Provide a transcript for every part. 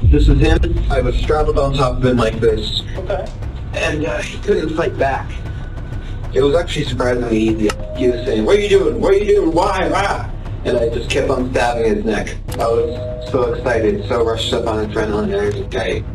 This is him. I was strapped on top of him like this. Okay. And he couldn't fight back. It was actually surprisingly easy. He was saying, "What are you doing? What are you doing? Why? Ah!" And I just kept on stabbing his neck. I was so excited, so rushed up on adrenaline and everything.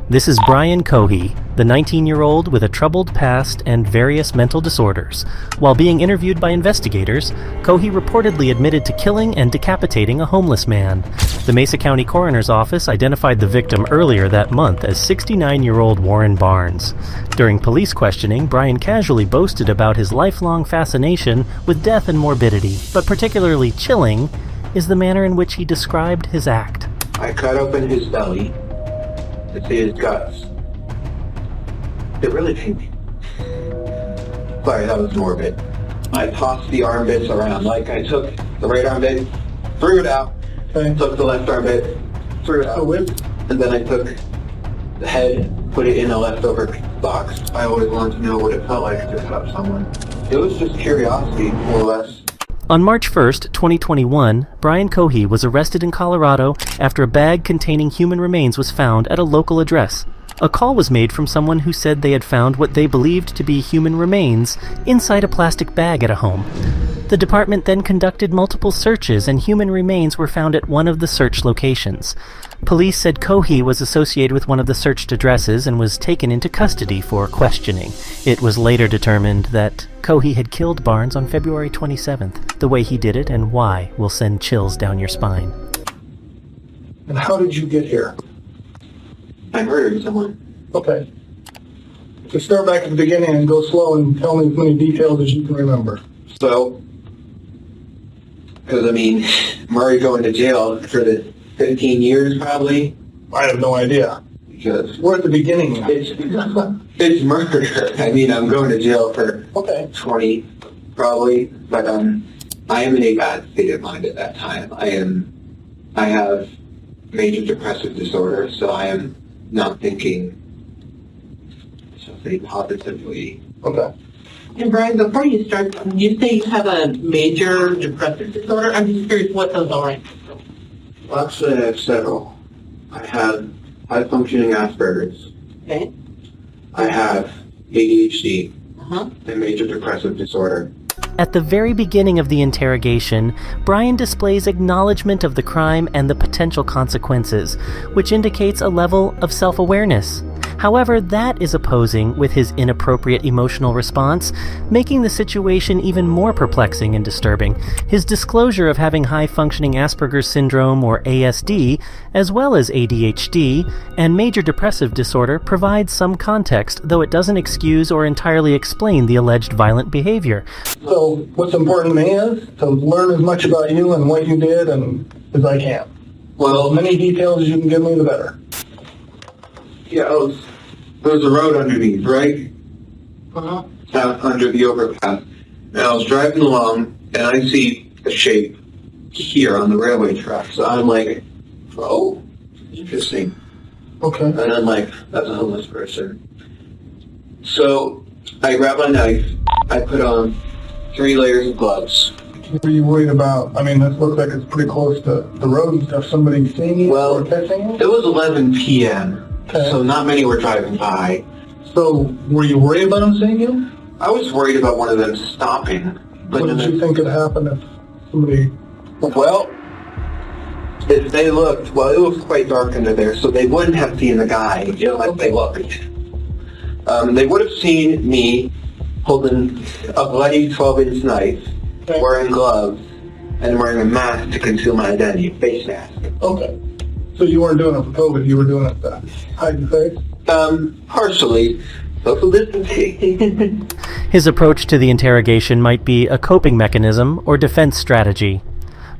This is Brian Cohey, the 19-year-old with a troubled past and various mental disorders. While being interviewed by investigators, Cohey reportedly admitted to killing and decapitating a homeless man. The Mesa County Coroner's Office identified the victim earlier that month as 69-year-old Warren Barnes. During police questioning, Brian casually boasted about his lifelong fascination with death and morbidity, but particularly chilling is the manner in which he described his act. I cut open his belly to see his guts. It really pained me. Sorry, that was morbid. I tossed the armpits around. Like, I took the right armpit, threw it out, took the left armpit, threw it out, and then I took the head, put it in a leftover box. I always wanted to know what it felt like to cut up someone. It was just curiosity, more or less. On March 1st, 2021, Brian Cohey was arrested in Colorado after a bag containing human remains was found at a local address. A call was made from someone who said they had found what they believed to be human remains inside a plastic bag at a home. The department then conducted multiple searches, and human remains were found at one of the search locations. Police said Cohey was associated with one of the searched addresses and was taken into custody for questioning. It was later determined that Cohey had killed Barnes on February 27th. The way he did it and why will send chills down your spine. And how did you get here? I murdered someone. Okay. So start back at the beginning and go slow and tell me as many details as you can remember. So, because I mean, Murray going to jail for the 15 years probably. I have no idea. Because We're at the beginning. it's murder. I mean, I'm going to jail for 20 probably, but I am in a bad state of mind at that time. I have major depressive disorder, so I am not thinking something positively. Okay. And Brian, before you start, you say you have a major depressive disorder. I'm just curious what those are. Well, actually, I have several. I have high-functioning Asperger's. Okay. I have ADHD Uh-huh. and major depressive disorder. At the very beginning of the interrogation, Brian displays acknowledgement of the crime and the potential consequences, which indicates a level of self-awareness. However, that is opposing with his inappropriate emotional response, making the situation even more perplexing and disturbing. His disclosure of having high-functioning Asperger's syndrome, or ASD, as well as ADHD, and major depressive disorder provides some context, though it doesn't excuse or entirely explain the alleged violent behavior. So what's important to me is to learn as much about you and what you did and as I can. Well, As many details as you can give me, the better. yeah, there's a road underneath, right? Uh-huh. Out under the overpass. And I was driving along, and I see a shape here on the railway tracks. So I'm like, oh, interesting. Okay. And I'm like, that's a homeless person. So I grab my knife, I put on 3 layers of gloves. What are you worried about? I mean, this looks like it's pretty close to the road and stuff. Somebody seeing you or catching you? It was 11 p.m., Okay. so not many were driving by. So were you worried about them seeing you? I was worried about one of them stopping. But What did you think could happen if somebody... Well, if they looked, well, it was quite dark under there, so they wouldn't have seen the guy, like they looked. They would have seen me holding a bloody 12-inch knife, wearing gloves, and wearing a mask to conceal my identity, face mask. Okay. So you weren't doing it for COVID, you were doing it to hide your face? Partially. Social distancing. His approach to the interrogation might be a coping mechanism or defense strategy.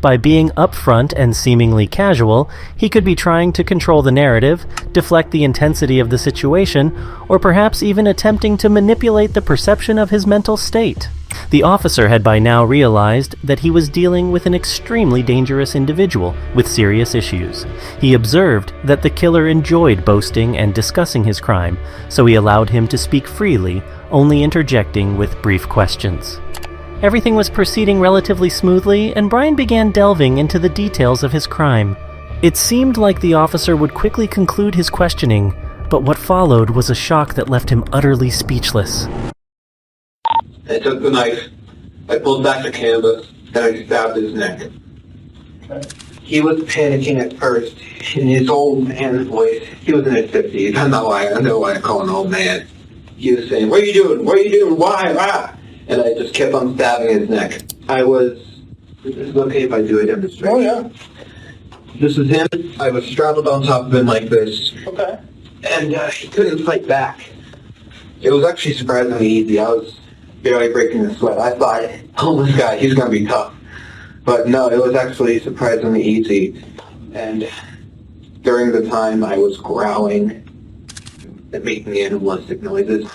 By being upfront and seemingly casual, he could be trying to control the narrative, deflect the intensity of the situation, or perhaps even attempting to manipulate the perception of his mental state. The officer had by now realized that he was dealing with an extremely dangerous individual with serious issues. He observed that the killer enjoyed boasting and discussing his crime, so he allowed him to speak freely, only interjecting with brief questions. Everything was proceeding relatively smoothly, and Brian began delving into the details of his crime. It seemed like the officer would quickly conclude his questioning, but what followed was a shock that left him utterly speechless. I took the knife, I pulled back the canvas, and I stabbed his neck. Okay. He was panicking at first, in his old man's voice. He was in his 50s. I know why I call him an old man. He was saying, "What are you doing? What are you doing? Why? Why?" And I just kept on stabbing his neck. Is it okay if I do a demonstration? Oh, yeah. This is him. I was straddled on top of him like this. Okay. And he couldn't fight back. It was actually surprisingly easy. I was barely breaking a sweat. I thought, oh, this guy, he's going to be tough. But no, it was actually surprisingly easy. And during the time I was growling and making animalistic noises.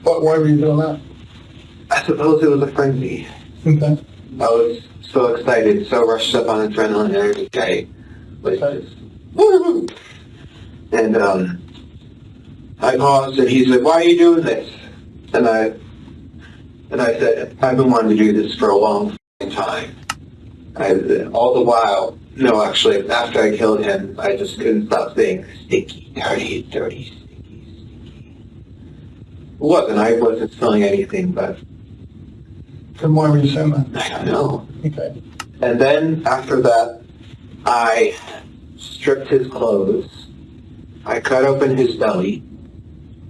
Why were you doing that? I suppose it was a frenzy. Okay. I was so excited, so rushed up on adrenaline and everything. Like just, woo! And I paused and he said, "Why are you doing this?" And I said, "I've been wanting to do this for a long time." All the while, no, actually, after I killed him, I just couldn't stop saying, "Sticky, dirty, dirty, sticky, sticky." I wasn't feeling anything, but Then why were you saying that? I don't know. Okay. And then after that, I stripped his clothes. I cut open his belly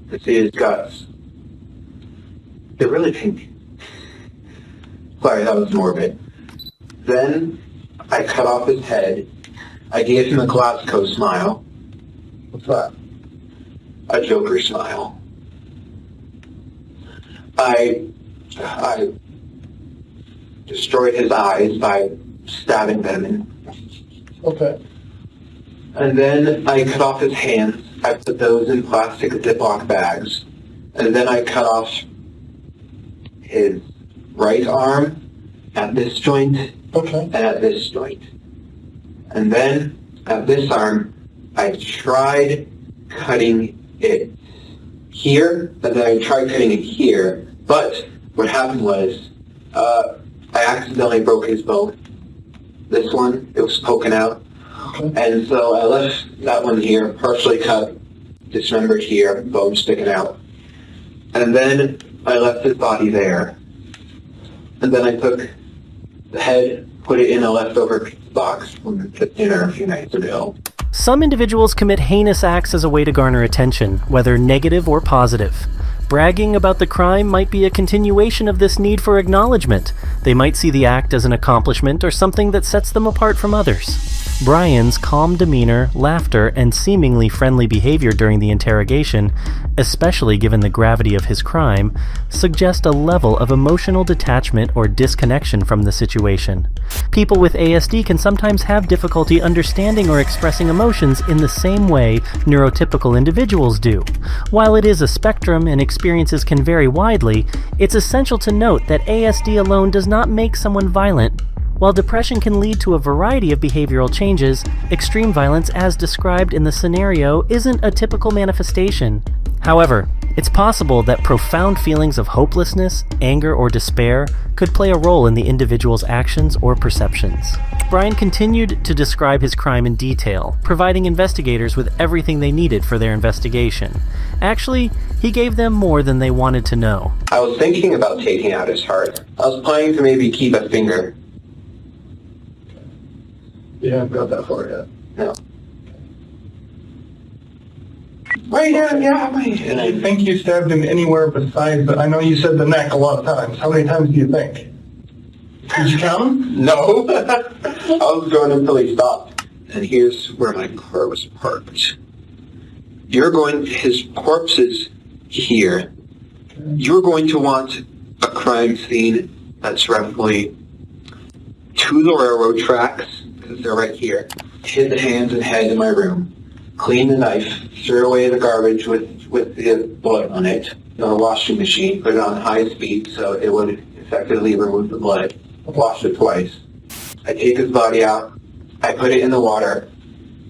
to see his guts. They're really pink. Sorry, that was morbid. Then I cut off his head. I gave him a Glasgow smile. What's that? A Joker smile. I destroyed his eyes by stabbing them in. Okay. And then I cut off his hands. I put those in plastic Ziploc bags. And then I cut off his right arm at this joint Okay. and at this joint. And then at this arm, I tried cutting it here, and then I tried cutting it here. But what happened was, I accidentally broke his bone. This one, it was poking out. Okay. And so I left that one here, partially cut, dismembered here, bone sticking out. And then I left his body there. And then I took the head, put it in a leftover pizza box from the dinner a few nights ago. Some individuals commit heinous acts as a way to garner attention, whether negative or positive. Bragging about the crime might be a continuation of this need for acknowledgement. They might see the act as an accomplishment or something that sets them apart from others. Brian's calm demeanor, laughter, and seemingly friendly behavior during the interrogation, especially given the gravity of his crime, suggest a level of emotional detachment or disconnection from the situation. People with ASD can sometimes have difficulty understanding or expressing emotions in the same way neurotypical individuals do. While it is a spectrum and experiences can vary widely, it's essential to note that ASD alone does not make someone violent. While depression can lead to a variety of behavioral changes, extreme violence as described in the scenario isn't a typical manifestation. However, it's possible that profound feelings of hopelessness, anger, or despair could play a role in the individual's actions or perceptions. Brian continued to describe his crime in detail, providing investigators with everything they needed for their investigation. Actually, he gave them more than they wanted to know. I was thinking about taking out his heart. I was planning to maybe keep a finger. You haven't got that far yet. No. Right now, yeah, right. And I think you stabbed him anywhere besides, but I know you said the neck a lot of times. How many times do you think? Did you count them? No. I was going until he stopped. And here's where my car was parked. His corpse is here. Okay. You're going to want a crime scene that's roughly to the railroad tracks, because they're right here. Hid the hands and head in my room. Clean the knife, threw away the garbage with the blood on it in a washing machine, put it on high speed so it would effectively remove the blood. Washed it twice. I take his body out, I put it in the water,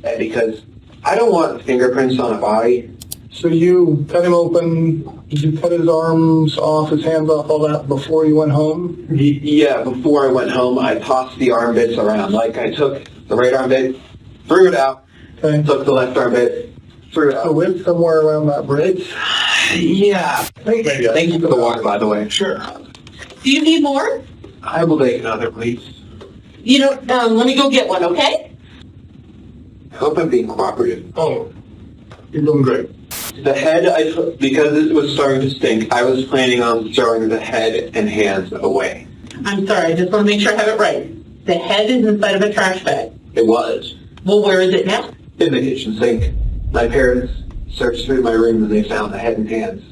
and because I don't want fingerprints on a body, So you cut him open, did you cut his arms off, his hands off, all that before you went home? Yeah, before I went home, I tossed the arm bits around. Like, I took the right arm bit, threw it out, Okay. took the left arm bit, threw it So out. live somewhere around that bridge? Yeah. Thank you for the walk, by the way. Sure. Do you need more? I will take another, please. You know, let me go get one, okay? I hope I'm being cooperative. Oh, you're doing great. The head, because it was starting to stink, I was planning on throwing the head and hands away. I'm sorry, I just want to make sure I have it right. The head is inside of a trash bag. It was. Well, where is it now? In the kitchen sink. My parents searched through my room and they found the head and hands.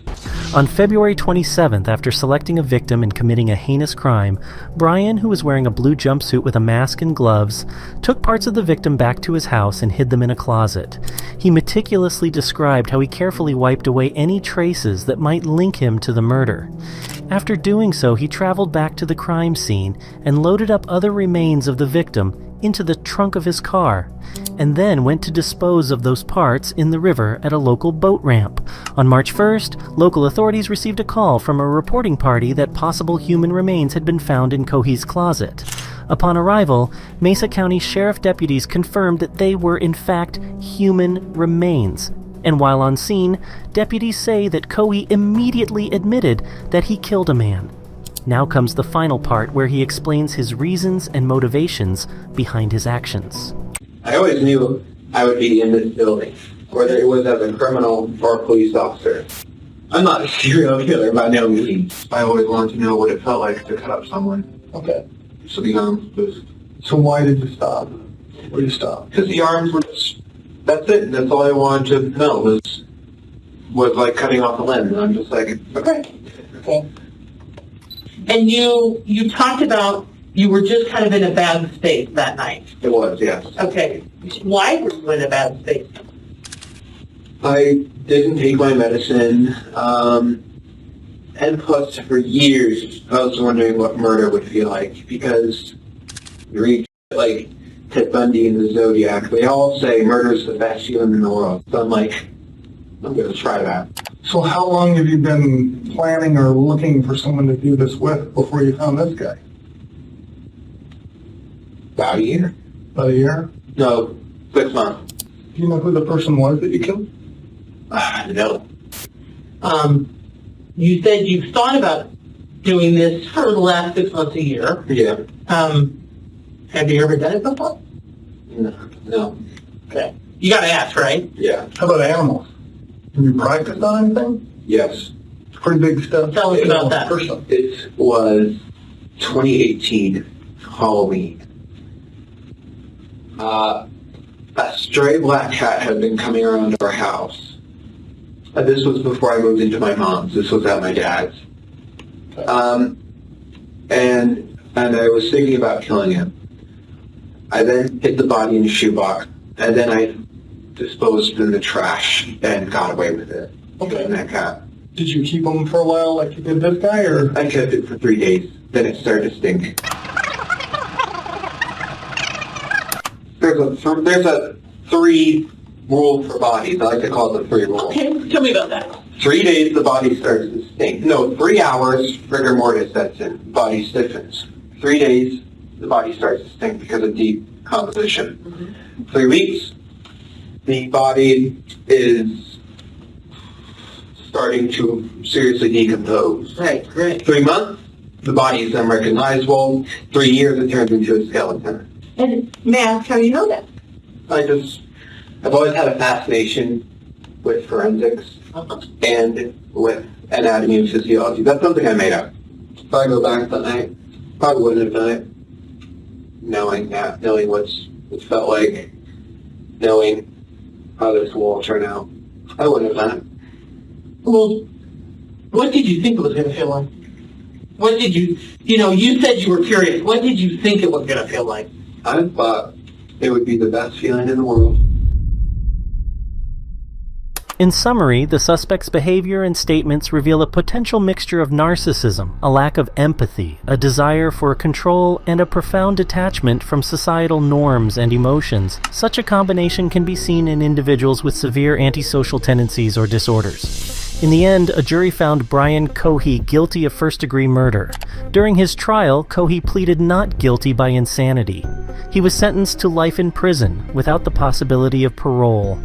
On February 27th, after selecting a victim and committing a heinous crime, Brian, who was wearing a blue jumpsuit with a mask and gloves, took parts of the victim back to his house and hid them in a closet. He meticulously described how he carefully wiped away any traces that might link him to the murder. After doing so, he traveled back to the crime scene and loaded up other remains of the victim into the trunk of his car, and then went to dispose of those parts in the river at a local boat ramp. On March 1st, local authorities received a call from a reporting party that possible human remains had been found in Cohee's closet. Upon arrival, Mesa County Sheriff deputies confirmed that they were in fact human remains. And while on scene, deputies say that Cohee immediately admitted that he killed a man. Now comes the final part where he explains his reasons and motivations behind his actions. I always knew I would be in this building, whether it was as a criminal or a police officer. I'm not a serial killer by no means. I always wanted to know what it felt like to cut up someone. Okay. So the arms was... So why did you stop? Where did you stop? Because the arms were... That's it. That's all I wanted to know was like cutting off a limb. And I'm just like, okay. Okay. And you talked about you were just kind of in a bad state that night. It was, yes. Okay. Why were you in a bad state? I didn't take my medicine, and plus for years I was wondering what murder would feel like, because you read like Ted Bundy and the Zodiac, they all say murder is the best feeling in the world. So I'm like, I'm going to try that. So how long have you been planning or looking for someone to do this with before you found this guy? About a year? About a year? No, 6 months. Do you know who the person was that you killed? No. You said you've thought about doing this for the last 6 months, a year. Yeah. Have you ever done it before? No. Okay. You got to ask, right? Yeah. How about animals? Have you practiced on anything? Yes. It's pretty big stuff. Tell us about that. Person. It was 2018 Halloween. A stray black cat had been coming around our house. This was before I moved into my mom's. This was at my dad's. And I was thinking about killing him. I then hid the body in a shoebox, and then I disposed it in the trash and got away with it. Okay. And that cat. Did you keep him for a while like you did this guy, or? I kept it for 3 days. Then it started to stink. There's a 3 rule for bodies. I like to call it the 3 rule. Okay, tell me about that. 3 days, the body starts to stink. No, 3 hours, rigor mortis sets in. Body stiffens. 3 days, the body starts to stink because of decomposition. 3 weeks, the body is starting to seriously decompose. Right. 3 months, the body is unrecognizable. 3 years, it turns into a skeleton. And may I ask how you know that? I've always had a fascination with forensics and with anatomy and physiology. That's something I made up. If I go back that night, probably wouldn't have done it. Knowing that, knowing what it felt like, knowing how this will all turn out, I wouldn't have done it. Well, what did you think it was going to feel like? What did you said you were curious. What did you think it was going to feel like? I thought it would be the best feeling in the world. In summary, the suspect's behavior and statements reveal a potential mixture of narcissism, a lack of empathy, a desire for control, and a profound detachment from societal norms and emotions. Such a combination can be seen in individuals with severe antisocial tendencies or disorders. In the end, a jury found Brian Cohey guilty of first-degree murder. During his trial, Cohey pleaded not guilty by insanity. He was sentenced to life in prison without the possibility of parole.